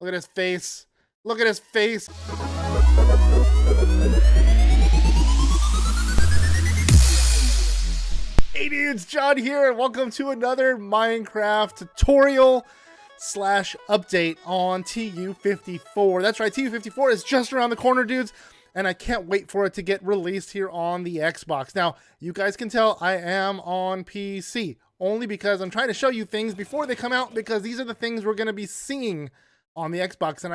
Look at his face. Look at his face. Hey dudes, John here, and welcome to another Minecraft tutorial slash update on TU54. That's right, TU54 is just around the corner, dudes, and I can't wait for it to get released here on the Xbox. Now, you guys can tell I am on PC, only because I'm trying to show you things before they come out, because these are the things we're going to be seeing on the Xbox, and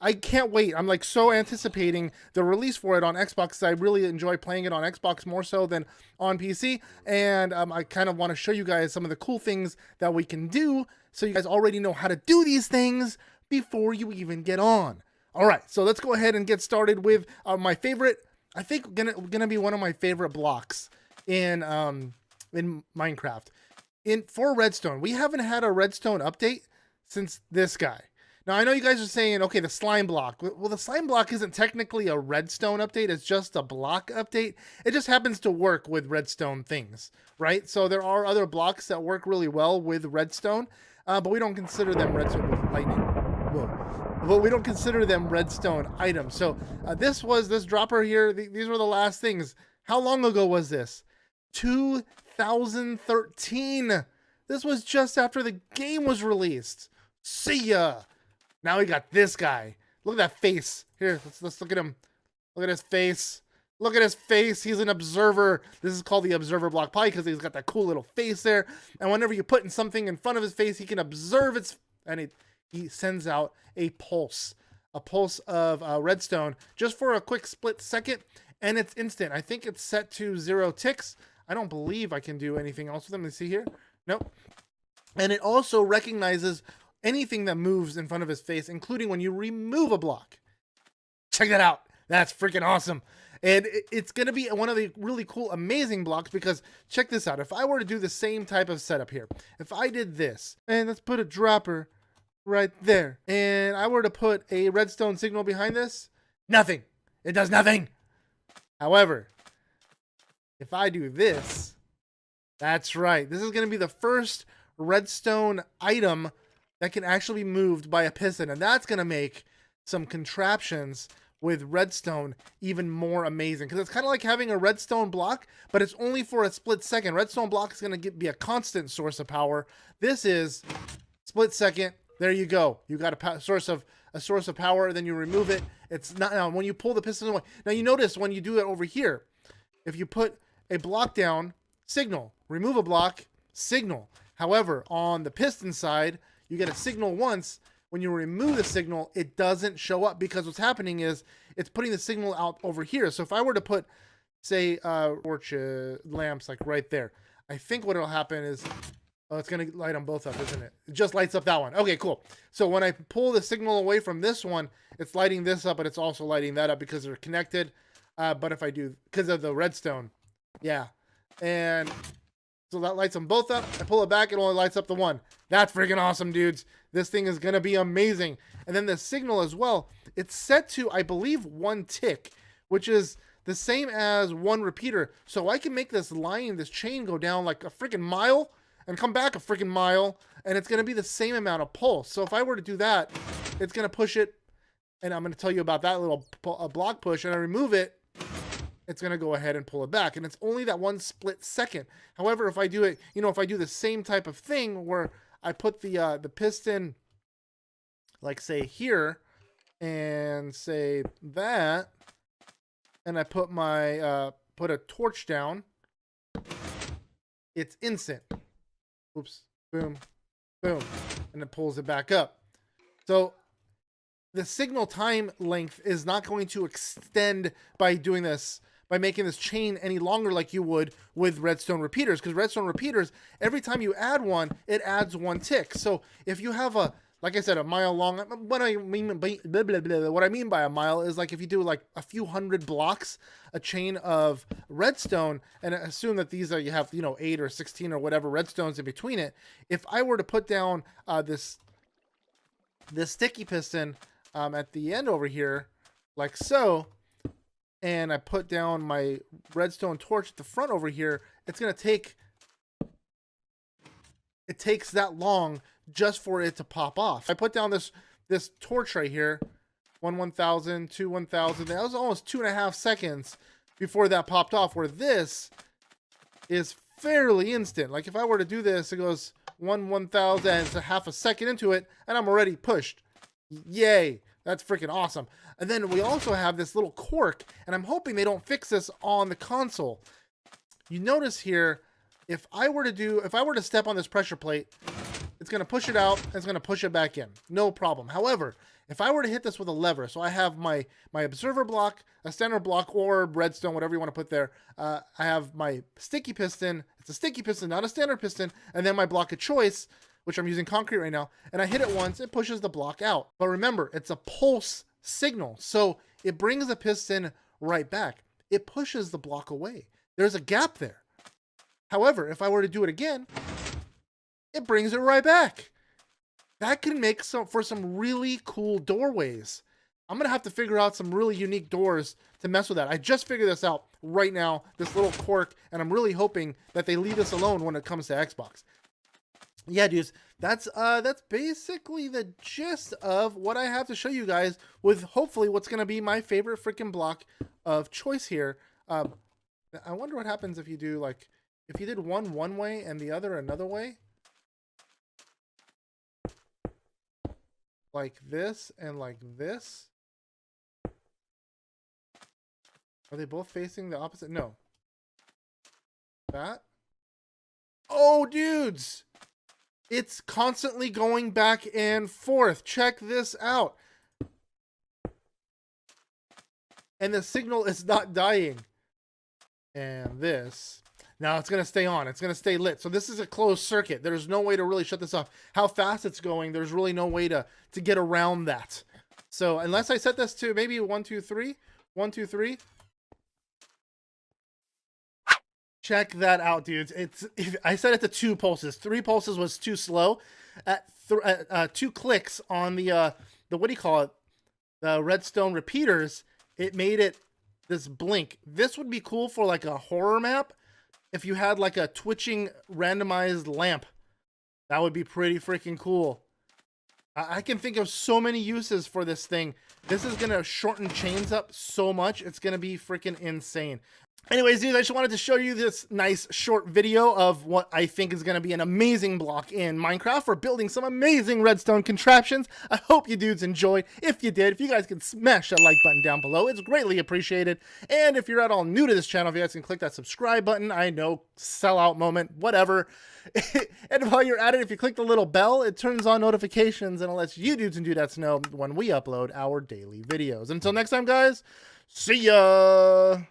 I can't wait. I'm like so anticipating the release for it on Xbox. I really enjoy playing it on Xbox more so than on PC. And I kind of want to show you guys some of the cool things that we can do, so you guys already know how to do these things before you even get on. All right, so let's go ahead and get started with my favorite. I think gonna be one of my favorite blocks in Minecraft. For redstone, we haven't had a redstone update since this guy. Now, I know you guys are saying, okay, the slime block. Well, the slime block isn't technically a redstone update. It's just a block update. It just happens to work with redstone things, right? So there are other blocks that work really well with redstone, but we don't consider them redstone with lightning. Whoa. But we don't consider them redstone items. So this dropper here. These were the last things. How long ago was this? 2013. This was just after the game was released. See ya. Now we got this guy. Look at that face. Here, let's look at him. Look at his face. Look at his face. He's an observer. This is called the observer block, probably because he's got that cool little face there. And whenever you put something in front of his face, he can observe its, and he sends out a pulse of redstone just for a quick split second, and it's instant. I think it's set to 0 ticks. I don't believe I can do anything else with them. Let's see here. Nope. And it also recognizes anything that moves in front of his face, including when you remove a block. Check that out. That's freaking awesome. And it's going to be one of the really cool, amazing blocks, because check this out. If I were to do the same type of setup here, if I did this, and let's put a dropper right there, and I were to put a redstone signal behind this, nothing. It does nothing. However, if I do this, that's right. This is going to be the first redstone item that can actually be moved by a piston, and that's going to make some contraptions with redstone even more amazing, because it's kind of like having a redstone block, but it's only for a split second. Redstone block is going to be a constant source of power. This is split second. There you go. You got a source of power, then you remove it. It's not, now when you pull the piston away. Now you notice when you do it over here, if you put a block down, signal, remove a block, signal. However, on the piston side, you get a signal once. When you remove the signal, it doesn't show up, because what's happening is it's putting the signal out over here. So if I were to put, say, torch lamps like right there, I think what will happen is, oh, it's going to light them both up, isn't it? It just lights up that one. Okay, cool. So when I pull the signal away from this one, it's lighting this up, but it's also lighting that up because they're connected. But if I do, because of the redstone, yeah. And so that lights them both up. I pull it back, it only lights up the one. That's freaking awesome, dudes. This thing is going to be amazing. And then the signal as well, it's set to, I believe, 1 tick, which is the same as 1 repeater. So I can make this chain go down like a freaking mile and come back a freaking mile, and it's going to be the same amount of pulse. So if I were to do that, it's going to push it, and I'm going to tell you about that little block push, and I remove it, it's going to go ahead and pull it back. And it's only that 1 split second. However, if I do it, if I do the same type of thing where I put the piston, like say here, and say that, and I put my, put a torch down, it's instant. Oops, boom, boom, and it pulls it back up. So the signal time length is not going to extend by doing this, by making this chain any longer like you would with redstone repeaters, because redstone repeaters, every time you add one, it adds 1 tick. So if you have a, like I said, a mile long, what I mean by a mile is like if you do like a few hundred blocks, a chain of redstone, and assume that these are, you have, 8 or 16 or whatever redstones in between it. If I were to put down this sticky piston at the end over here, like so, and I put down my redstone torch at the front over here, it's going to take, it takes that long just for it to pop off. I put down this this torch right here, 1,000, 2, 1,000. That was almost 2.5 seconds before that popped off, where this is fairly instant. Like if I were to do this, it goes 1,000, it's a half a second into it, and I'm already pushed. Yay. That's freaking awesome. And then we also have this little cork, and I'm hoping they don't fix this on the console. You notice here, if I were to step on this pressure plate, it's going to push it out, and it's going to push it back in. No problem. However, if I were to hit this with a lever, so I have my observer block, a standard block, or redstone, whatever you want to put there. I have my sticky piston. It's a sticky piston, not a standard piston. And then my block of choice, which I'm using concrete right now. And I hit it once, it pushes the block out. But remember, it's a pulse signal. So it brings the piston right back. It pushes the block away. There's a gap there. However, if I were to do it again, it brings it right back. That can make for some really cool doorways. I'm going to have to figure out some really unique doors to mess with that. I just figured this out right now, this little quirk, and I'm really hoping that they leave this alone when it comes to Xbox. Yeah, dudes, that's basically the gist of what I have to show you guys with hopefully what's going to be my favorite freaking block of choice here. I wonder what happens if you do, like, if you did one way and the other another way. Like this and like this. Are they both facing the opposite? No. That? Oh, dudes! It's constantly going back and forth. Check this out. And the signal is not dying. And this. Now it's going to stay on. It's going to stay lit. So this is a closed circuit. There's no way to really shut this off. How fast it's going, there's really no way to get around that. So unless I set this to maybe 1, 2, 3. 1, 2, 3. Check that out, dudes. I set it to 2 pulses. 3 pulses was too slow. At 2 clicks on the what do you call it? The redstone repeaters, it made it this blink. This would be cool for like a horror map. If you had like a twitching randomized lamp, that would be pretty freaking cool. I can think of so many uses for this thing. This is going to shorten chains up so much. It's going to be freaking insane. Anyways, dudes, I just wanted to show you this nice short video of what I think is going to be an amazing block in Minecraft for building some amazing redstone contraptions. I hope you dudes enjoyed. If you did, if you guys can smash that like button down below, it's greatly appreciated. And if you're at all new to this channel, if you guys can click that subscribe button, I know, sellout moment, whatever. And while you're at it, if you click the little bell, it turns on notifications and it lets you dudes and dudettes know when we upload our daily videos. Until next time, guys, see ya!